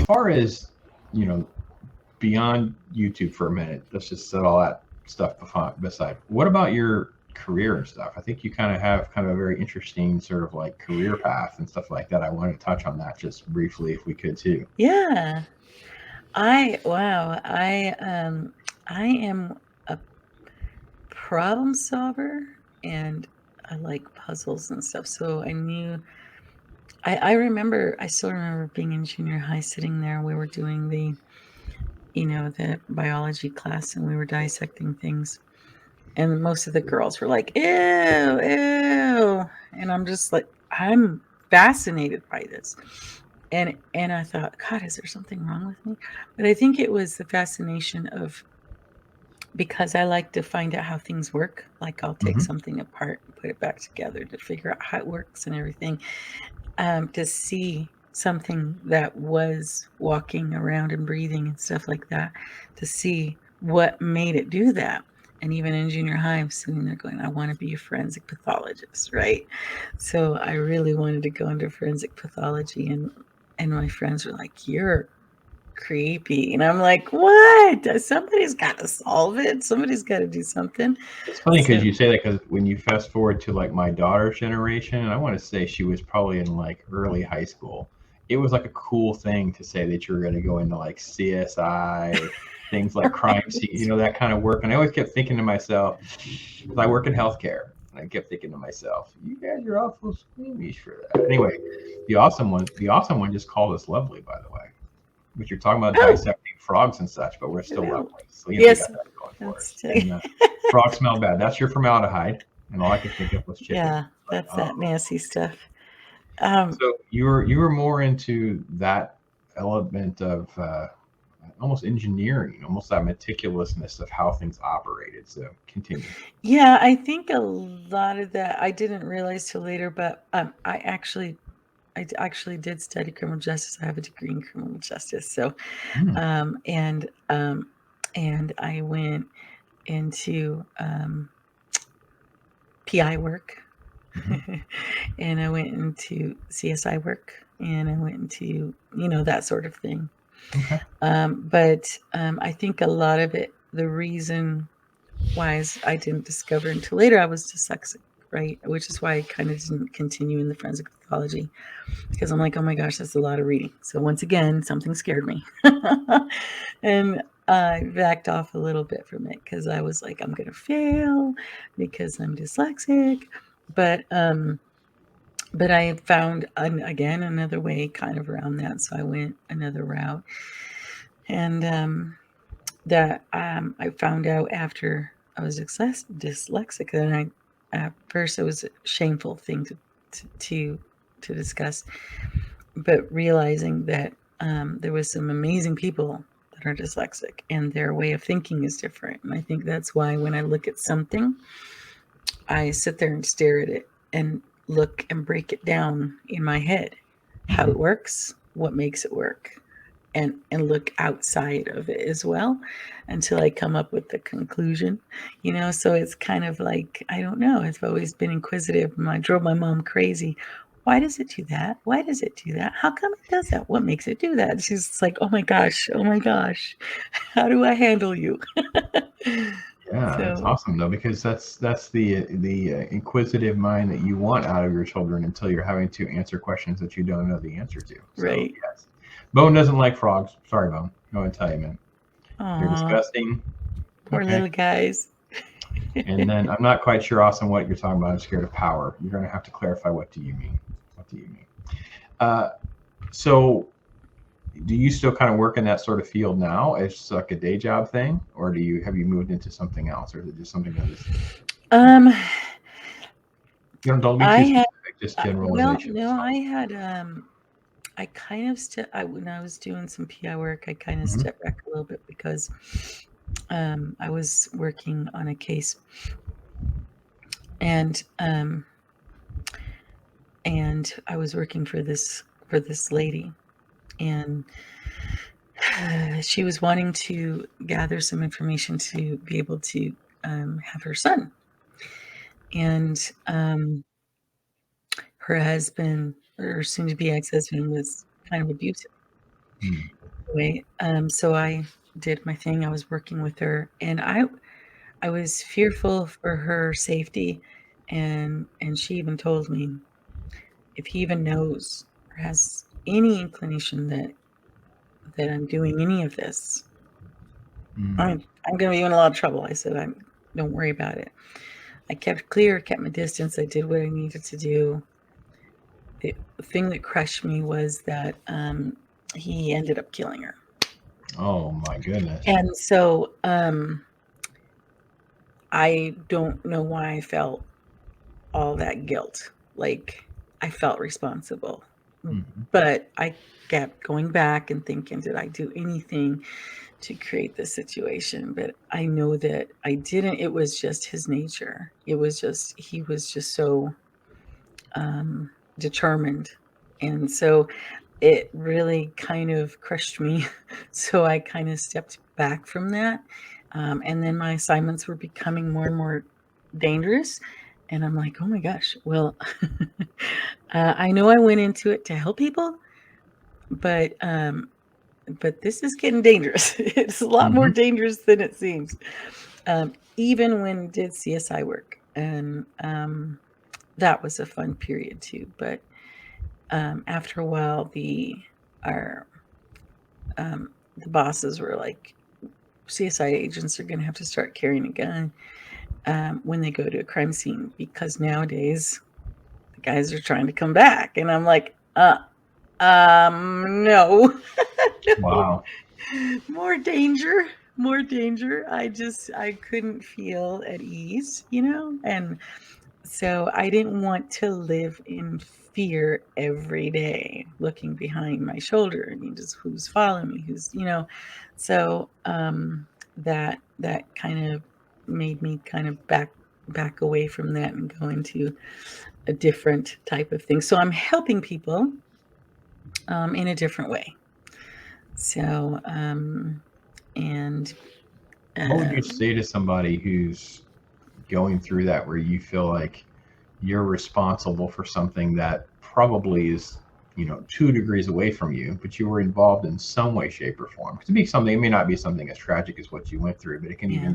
far as, you know, beyond YouTube for a minute, let's just set all that stuff beside. What about your career and stuff? I think you kind of have kind of a very interesting sort of like career path and stuff like that. I want to touch on that just briefly if we could too. Yeah. I am a problem solver and I like puzzles and stuff. So I still remember being in junior high sitting there. We were doing the biology class and we were dissecting things. And most of the girls were like, ew, ew. And I'm just like, I'm fascinated by this. And I thought, God, is there something wrong with me? But I think it was the fascination of, because I like to find out how things work. Like I'll take Mm-hmm. something apart and put it back together to figure out how it works and everything. To see something that was walking around and breathing and stuff like that, to see what made it do that. And even in junior high, I'm sitting there going, I want to be a forensic pathologist, right? So I really wanted to go into forensic pathology, and my friends were like, "You're creepy," and I'm like, "What? Somebody's got to solve it. Somebody's got to do something." It's funny because So you say that because when you fast forward to like my daughter's generation, and I want to say she was probably in like early high school, it was like a cool thing to say that you were going to go into like CSI or things like crime scene, you know, that kind of work. And I always kept thinking to myself, because I work in healthcare, and I kept thinking to myself, you guys are awful squeamish for that. Anyway, the awesome one just called us lovely, by the way. But you're talking about oh, dissecting frogs and such, but we're still well, lovely. So you know we yes, got that going for that's us. And frogs smell bad. That's your formaldehyde, and all I could think of was chicken. yeah, But that's that nasty stuff. Um, so you were more into that element of almost engineering, almost that meticulousness of how things operated. So continue. yeah, I think a lot of that I didn't realize till later, but I actually did study criminal justice. I have a degree in criminal justice. So, Hmm. um, and um, and I went into PI work, Hmm. and I went into CSI work, and I went into that sort of thing. Okay. But I think a lot of it, the reason why I didn't discover until later I was dyslexic, right? Which is why I kind of didn't continue in the forensic pathology, because I'm like, oh my gosh, that's a lot of reading. So once again, something scared me. And I backed off a little bit from it because I was like, I'm going to fail because I'm dyslexic. But um, but I found again another way kind of around that. So I went another route. And that I found out after I was dyslexic, and at first it was a shameful thing to, to discuss, but realizing that there was some amazing people that are dyslexic and their way of thinking is different. And I think that's why when I look at something, I sit there and stare at it and look and break it down in my head, how Hmm. it works, what makes it work, and look outside of it as well until I come up with the conclusion. So it's kind of like, I don't know, I've always been inquisitive, and I drove my mom crazy. Why does it do that? Why does it do that? How come it does that? What makes it do that? She's like, oh my gosh, oh my gosh, how do I handle you? Yeah, that's So awesome though, because that's the inquisitive mind that you want out of your children until you're having to answer questions that you don't know the answer to. So right. yes, Bone doesn't like frogs. Sorry, Bone. I want to tell you, man, they're Aw, disgusting. poor Okay, little guys. and then I'm not quite sure, Austin, what you're talking about. I'm scared of power. You're going to have to clarify what do you mean. What do you mean? Uh, so do you still kind of work in that sort of field now as like a day job thing, or have you moved into something else, or is it just something that is more? um Don't be I too had specific, just well, generalizations. no, I had I kind of when I was doing some PI work, I kind of Hmm. stepped back a little bit because I was working on a case, and I was working for this lady, and she was wanting to gather some information to be able to have her son, and her husband, or soon to be ex husband, was kind of abusive. anyway, so I did my thing. I was working with her, and I was fearful for her safety, and she even told me if he even knows or has any inclination that I'm doing any of this, Mm. I'm going to be in a lot of trouble. I said, don't worry about it. I kept clear, kept my distance. I did what I needed to do. The thing that crushed me was that he ended up killing her. Oh my goodness. And so I don't know why I felt all that guilt. Like I felt responsible. Hmm. But I kept going back and thinking, did I do anything to create this situation? But I know that I didn't. It was just his nature. It was just, he was just so determined. And so it really kind of crushed me. So I kind of stepped back from that. And then my assignments were becoming more and more dangerous. And I'm like, oh my gosh, well, I know I went into it to help people, but this is getting dangerous. It's a lot more Hmm. dangerous than it seems. Even when did CSI work, and that was a fun period too. But after a while, our the bosses were like, CSI agents are going to have to start carrying a gun when they go to a crime scene because nowadays the guys are trying to come back, and I'm like, no, no, Wow. more danger, more danger. I couldn't feel at ease, and so I didn't want to live in fear every day, looking behind my shoulder and just who's following me, so that kind of made me kind of back away from that and go into a different type of thing. So I'm helping people in a different way. So and What would you um, say to somebody who's going through that where you feel like you're responsible for something that probably is, 2 degrees away from you, but you were involved in some way, shape, or form? It could be something, it may not be something as tragic as what you went through, but yeah.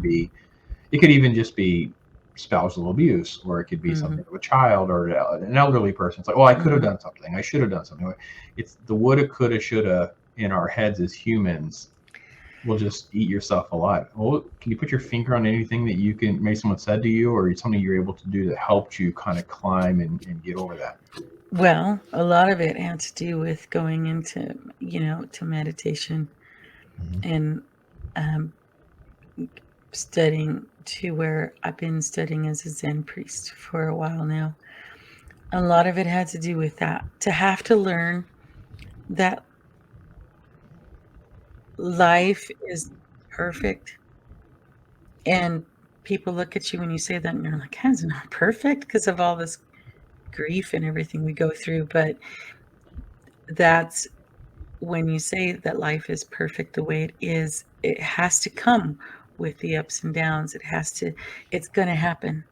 it could even just be spousal abuse, or it could be Hmm. something of a child or an elderly person. It's like, well, I could have Hmm. done something. I should have done something. It's the woulda, coulda, shoulda in our heads as humans will just eat yourself alive. Well, can you put your finger on anything that maybe someone said to you or something you're able to do that helped you kind of climb and get over that? Well, a lot of it had to do with going into, to meditation Hmm. and um, studying to where I've been studying as a Zen priest for a while now. A lot of it had to do with that, to have to learn that life is perfect. And people look at you when you say that and you're like, "How is it not perfect?" Because of all this grief and everything we go through. But that's when you say that life is perfect the way it is, it has to come with the ups and downs. It's going to happen.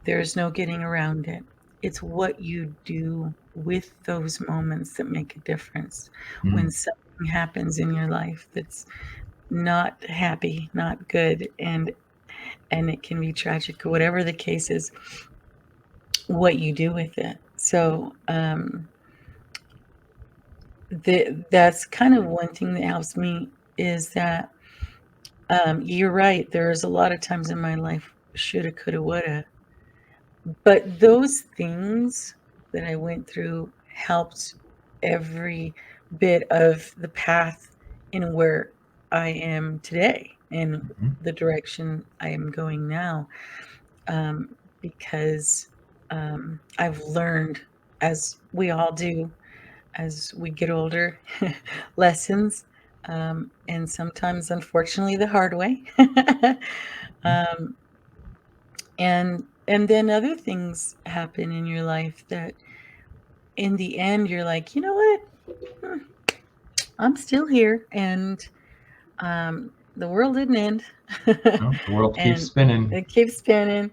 There's no getting around it. It's what you do with those moments that make a difference. Mm. When something happens in your life that's not happy, not good, and it can be tragic or whatever the case is, what you do with it. So that's kind of one thing that helps me is that you're right. There's a lot of times in my life, shoulda, coulda, woulda, but those things that I went through helped every bit of the path in where I am today and Hmm. the direction I am going now. Because I've learned, as we all do, as we get older, lessons, and sometimes, unfortunately, the hard way. um, and then other things happen in your life that, in the end, you're like, you know what? Hmm, I'm still here, and the world didn't end, No, the world keeps and spinning. it keeps spinning.